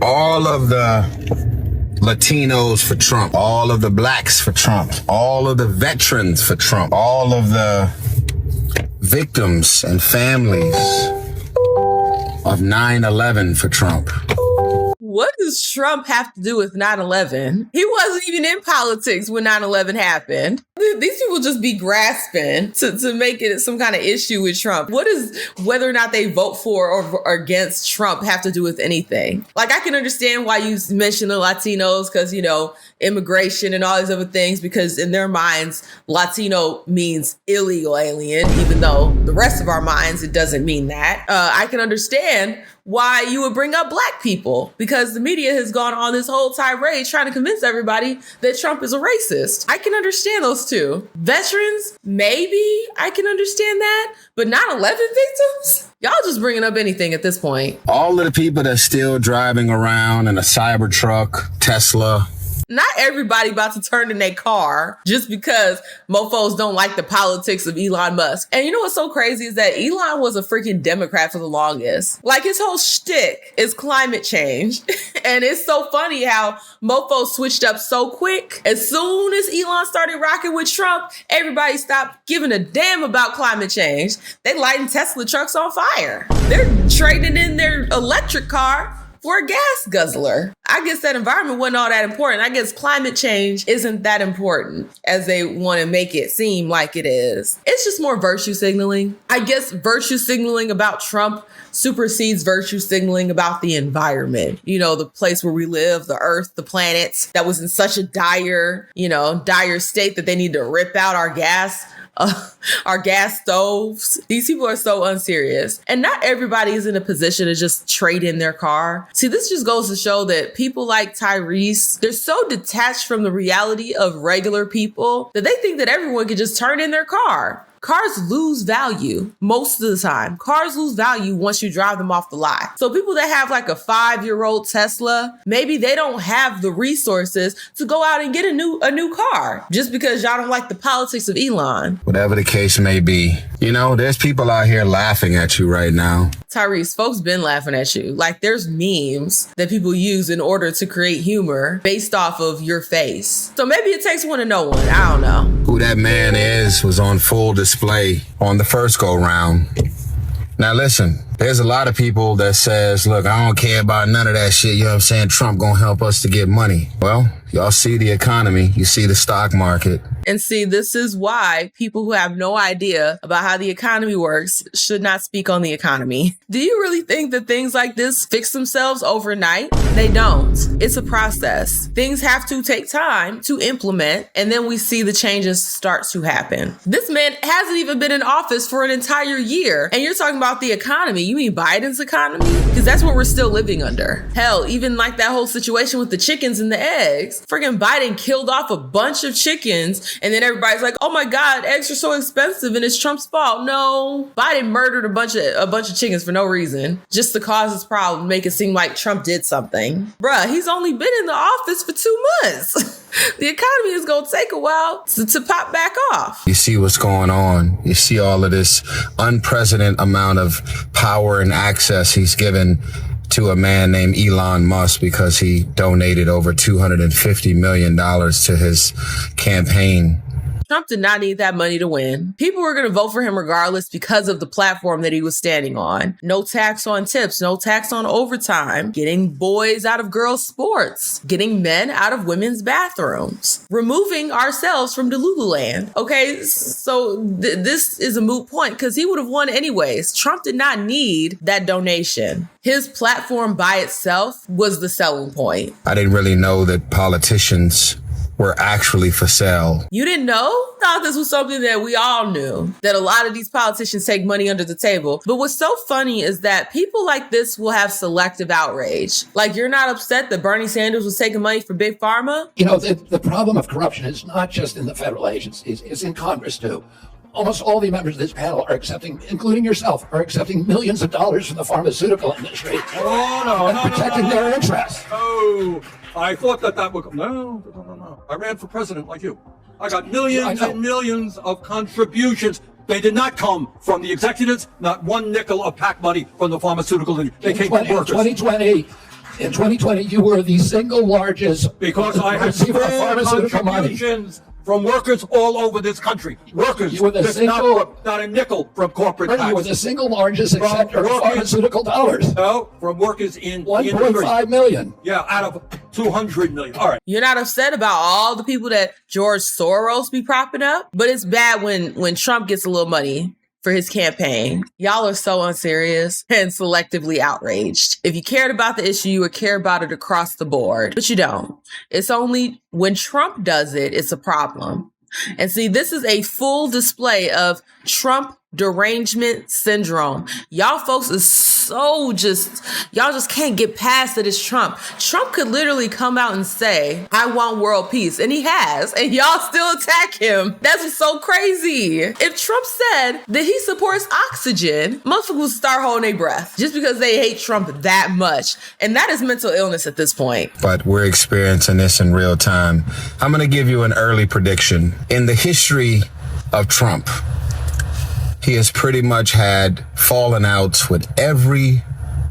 All of the Latinos for Trump, all of the blacks for Trump, all of the veterans for Trump, all of the victims and families of 9/11 for Trump. What does Trump have to do with 9/11? He wasn't even in politics when 9/11 happened. These people just be grasping to make it some kind of issue with Trump. What does whether or not they vote for or against Trump have to do with anything? Like, I can understand why you mention the Latinos because, immigration and all these other things, because in their minds, Latino means illegal alien, even though the rest of our minds, it doesn't mean that. I can understand why you would bring up black people, because the media has gone on this whole tirade trying to convince everybody that Trump is a racist. I can understand those two. Veterans, maybe I can understand that, but 9/11 victims? Y'all just bringing up anything at this point. All of the people that's still driving around in a Cybertruck, Tesla. Not everybody about to turn in their car just because mofos don't like the politics of Elon Musk. And you know what's so crazy is that Elon was a freaking Democrat for the longest. Like, his whole shtick is climate change. And it's so funny how mofos switched up so quick. As soon as Elon started rocking with Trump, everybody stopped giving a damn about climate change. They lighting Tesla trucks on fire. They're trading in their electric car for a gas guzzler. I guess that environment wasn't all that important. I guess climate change isn't that important as they want to make it seem like it is. It's just more virtue signaling. I guess virtue signaling about Trump supersedes virtue signaling about the environment. The place where we live, the earth, the planet that was in such a dire state that they need to rip out our gas stoves. These people are so unserious. And not everybody is in a position to just trade in their car. See, this just goes to show that people like Tyrese, they're so detached from the reality of regular people that they think that everyone can just turn in their car. Cars lose value most of the time. Cars lose value once you drive them off the lot. So people that have like a 5-year-old Tesla, maybe they don't have the resources to go out and get a new car just because y'all don't like the politics of Elon. Whatever the case may be, there's people out here laughing at you right now. Tyrese, folks been laughing at you. Like, there's memes that people use in order to create humor based off of your face. So maybe it takes one to know one. I don't know. Who that man is was on full display on the first go round. Now listen, there's a lot of people that says, look, I don't care about none of that shit. You know what I'm saying? Trump gonna help us to get money. Well, y'all see the economy. You see the stock market. And see, this is why people who have no idea about how the economy works should not speak on the economy. Do you really think that things like this fix themselves overnight? They don't. It's a process. Things have to take time to implement, and then we see the changes start to happen. This man hasn't even been in office for an entire year, and you're talking about the economy. You mean Biden's economy? Because that's what we're still living under. Hell, even like that whole situation with the chickens and the eggs. Friggin' Biden killed off a bunch of chickens, and then everybody's like, oh my God, eggs are so expensive and it's Trump's fault. No, Biden murdered a bunch of chickens for no reason, just to cause this problem, make it seem like Trump did something. Bruh, he's only been in the office for 2 months. The economy is going to take a while to pop back off. You see what's going on. You see all of this unprecedented amount of power and access he's given to a man named Elon Musk because he donated over $250 million to his campaign. Trump did not need that money to win. People were going to vote for him regardless because of the platform that he was standing on. No tax on tips, no tax on overtime, getting boys out of girls' sports, getting men out of women's bathrooms, removing ourselves from Delulu land. Okay, so this is a moot point because he would have won anyways. Trump did not need that donation. His platform by itself was the selling point. I didn't really know that politicians were actually for sale. You didn't know? I thought this was something that we all knew, that a lot of these politicians take money under the table. But what's so funny is that people like this will have selective outrage. Like, you're not upset that Bernie Sanders was taking money for Big Pharma? The problem of corruption is not just in the federal agencies, it's in Congress too. Almost all the members of this panel are accepting, including yourself, are accepting millions of dollars from the pharmaceutical industry and protecting their interests. Oh, I thought that would come. No. I ran for president like you. I got millions and millions of contributions. They did not come from the executives, not one nickel of PAC money from the pharmaceutical industry. They came from workers. 2020, In 2020, you were the single largest Because I had receiver of full pharmaceutical money. contributions from workers all over this country. Workers, You were the just single- not a nickel from corporate You were tax. the single largest acceptor of workers- pharmaceutical dollars. No, from workers in the 1.5 industry. million. Yeah, out of 200 million. All right. You're not upset about all the people that George Soros be propping up, but it's bad when Trump gets a little money for his campaign. Y'all are so unserious and selectively outraged. If you cared about the issue, you would care about it across the board, but you don't. It's only when Trump does it, it's a problem. And see, this is a full display of Trump derangement syndrome. Y'all folks is so y'all just can't get past that it's Trump. Trump could literally come out and say, I want world peace. And he has. And y'all still attack him. That's what's so crazy. If Trump said that he supports oxygen, most people would start holding their breath just because they hate Trump that much. And that is mental illness at this point. But we're experiencing this in real time. I'm going to give you an early prediction. In the history of Trump, he has pretty much had fallen outs with every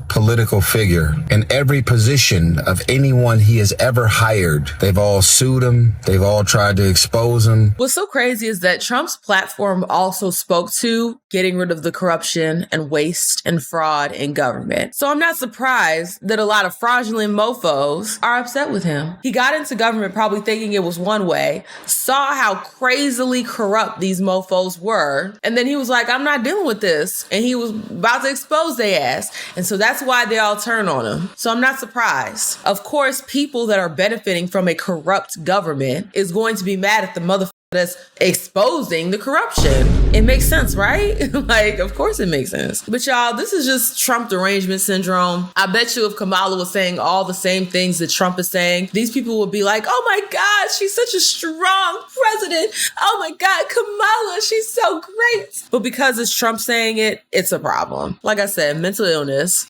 political figure in every position of anyone he has ever hired. They've all sued him. They've all tried to expose him. What's so crazy is that Trump's platform also spoke to getting rid of the corruption and waste and fraud in government. So I'm not surprised that a lot of fraudulent mofos are upset with him. He got into government probably thinking it was one way, saw how crazily corrupt these mofos were, and then he was like, I'm not dealing with this. And he was about to expose their ass. And so that's why they all turn on him. So I'm not surprised. Of course, people that are benefiting from a corrupt government is going to be mad at the motherfucker that's exposing the corruption. It makes sense, right? Like, of course it makes sense. But y'all, this is just Trump derangement syndrome. I bet you if Kamala was saying all the same things that Trump is saying, these people would be like, oh my God, she's such a strong president. Oh my God, Kamala, she's so great. But because it's Trump saying it, it's a problem. Like I said, mental illness.